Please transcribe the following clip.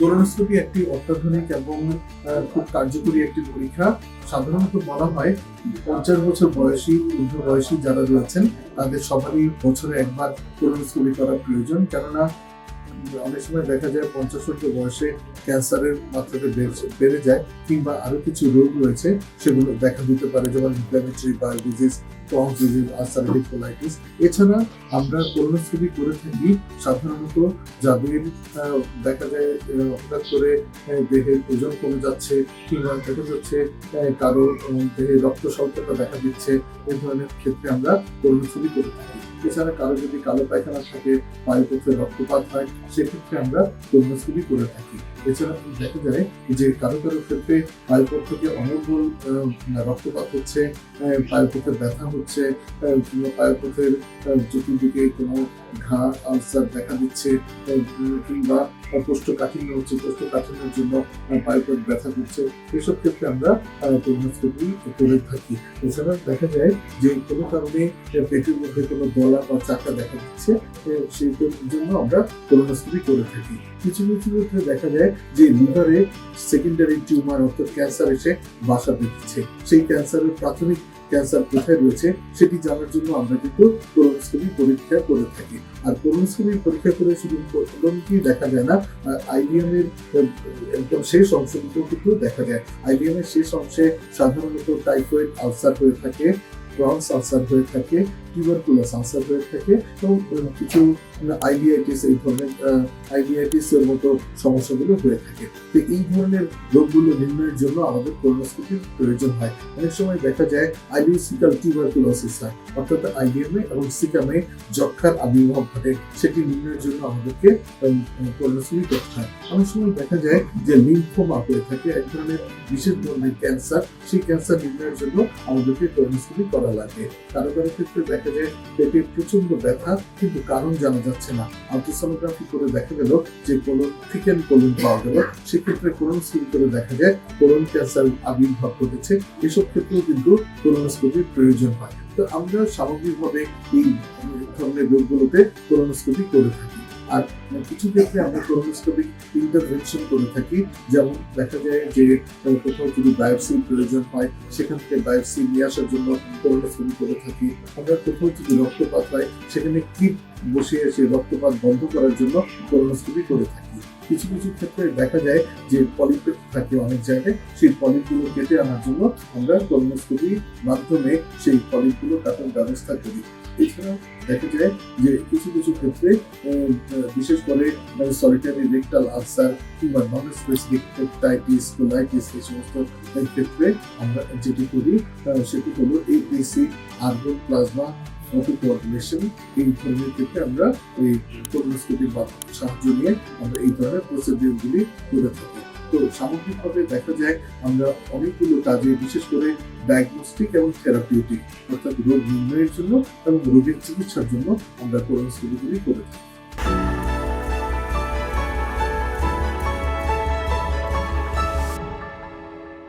Colonoscopy একটি অত্যাধুনিক এবং খুব কার্যকরী একটি পরীক্ষা। সাধারণত বলা হয় 50 বছর বয়সী, ঊর্ধ্ব বয়সী যারা রয়েছেন তাদের সবারই বছরে একবার কোলোনোস্কোপি করা প্রয়োজন। কেননা অনেক সময় দেখা যায় 50 বয়সে ক্যান্সারের মাত্রাটা বেড়ে যায়, কিংবা আরো কিছু রোগ রয়েছে সেগুলো দেখা দিতে পারে, যেমন inflammatory bowel disease, Crohn's disease, ulcerative colitis. এছাড়া আমরা কোলোনোস্কোপি করে থাকি সাধারণত যাদের দেখা যায় হঠাৎ করে দেহের ওজন কমে যাচ্ছে, কিংবা দেখা যাচ্ছে কারো দেহে রক্ত স্বল্পতা দেখা দিচ্ছে, এই ধরনের ক্ষেত্রে আমরা কোলোনোস্কোপি করে থাকি। এছাড়া কারো যদি কালো পায়খানা থাকে, পায়ুপথে রক্তপাত হয়, সেক্ষেত্রে আমরা কোলোনোস্কোপি করে থাকি। এছাড়া দেখা যায় যে কারো কারো ক্ষেত্রে পায়ুপথ থেকে অনর্গল রক্তপাত হচ্ছে, পায়ুপথের ব্যথা হচ্ছে, কিংবা পায়ুপথের চতুর্দিকে কোনো ঘা, আলসার দেখা দিচ্ছে, কিংবা কোষ্ঠকাঠিন্য হচ্ছে, কোষ্ঠকাঠিন্যের জন্য পায়ুপথ ব্যথা করছে, এসব ক্ষেত্রে আমরা কোলোনোস্কোপি করে থাকি। এছাড়া দেখা যায় যে কোনো কারণে পেটের মধ্যে কোনো দলা বা চাকা দেখা দিচ্ছে, সেই জন্য আমরা কোলোনোস্কোপি করে থাকি। কিছু কিছু ক্ষেত্রে দেখা যায় যে লিভারে সেকেন্ডারি টিউমার অর্থাৎ ক্যান্সার এসে বাসা বেঁধেছে, সেই ক্যান্সারের প্রাথমিক ক্যান্সার কোথায় রয়েছে সেটি জানার জন্য আমরা কিন্তু কোলোনোস্কোপি পরীক্ষা করে থাকি। আর কোলোনোস্কোপি পরীক্ষা করে শুধু কোলনকেই দেখা যায় না, আইবিএম এর একদম শেষ অংশটুকু কিন্তু দেখা যায়। আইবিএম এর শেষ অংশে সাধারণত টাইফয়েড আলসার হয়ে থাকে, ক্রনস আলসার হয়ে থাকে, টিউবারকুলাস আলসার হয়ে থাকে, এবং কিছু আইবিআইটিস, এই ধরনের আইবিআইটিস এর মতো সমস্যাগুলো হয়ে থাকে। তো এই ধরনের রোগগুলো নির্ণয়ের জন্য আমাদের কোলোনোস্কোপির প্রয়োজন হয়। অনেক সময় দেখা যায় আইবিসিক্যাল টিউবারকুলোসিস হয়, অর্থাৎ আইবিএমে এবং সিকামে যক্ষার আবির্ভাব ঘটে, সেটি নির্ণয়ের জন্য আমাদেরকে কোলোনোস্কোপি করতে হয়। অনেক সময় দেখা যায় যে লিম্ফোমা হয়ে থাকে, এক ধরনের বিশেষ ধরনের ক্যান্সার, সেই ক্যান্সার নির্ণয়ের জন্য আমাদেরকে কোলোনোস্কোপি করা লাগে। কারো কারো ক্ষেত্রে দেখা যায় পেটে প্রচন্ড ব্যথা, কিন্তু কারণ জানা যাচ্ছে না, আলট্রাসোনোগ্রাফি করে দেখা গেল যে থিকেন কোলন পাওয়া গেল, সেক্ষেত্রে কোলোনোস্কোপি করে দেখা যায় কোলন ক্যান্সার আবির্ভাব ঘটেছে। এসব ক্ষেত্রেও কিন্তু কোলোনোস্কোপির প্রয়োজন হয়। তো আমরা সামগ্রিকভাবে এই ধরনের রোগগুলোতে কোলোনোস্কোপি করে থাকি। আর কিছু ক্ষেত্রে আমরা কোলোনোস্কোপিক ইন্টারভেনশন করে থাকি, যেমন দেখা যায় যে কোথাও যদি বায়োপসির প্রয়োজন হয়, সেখান থেকে বায়োপসি নিয়ে আসার জন্য কোলোনোস্কোপি করে থাকি। আমরা কোথাও যদি রক্তপাত হয়, সেখানে ক্লিপ বসিয়ে এসে রক্তপাত বন্ধ করার জন্য কোলোনোস্কোপি করে থাকি। কিছু কিছু ক্ষেত্রে দেখা যায় যে পলিপ থাকে অনেক জায়গায়, সেই পলিপগুলো কেটে আনার জন্য আমরা কোলোনোস্কোপির মাধ্যমে সেই পলিপগুলো কাটার ব্যবস্থা করি। এছাড়া দেখা যায় যে কিছু কিছু ক্ষেত্রে বিশেষ করে সলিটারি রেকটাল আলসার কিংবা নন স্পেসিফিক হেপাটাইটিস, কোলাইটিস, এই সমস্ত ক্ষেত্রে আমরা যেটি করি সেটি হলো এপিসি, আর্গন প্লাজমা অটোকোয়াগুলেশন। এই ধরনের ক্ষেত্রে আমরা এই কোলোনোস্কোপির সাহায্য নিয়ে আমরা এই ধরনের প্রসিডিউরগুলি করে থাকি। তো সামগ্রিকভাবে দেখা যায় আমরা অনেকগুলো কাজে, বিশেষ করে ডায়াগনস্টিক এবং থেরাপিউটিক অর্থাৎ রোগ নির্ণয়ের জন্য এবং রোগের চিকিৎসার জন্য আমরা কোলোনোস্কোপিগুলি করে থাকি।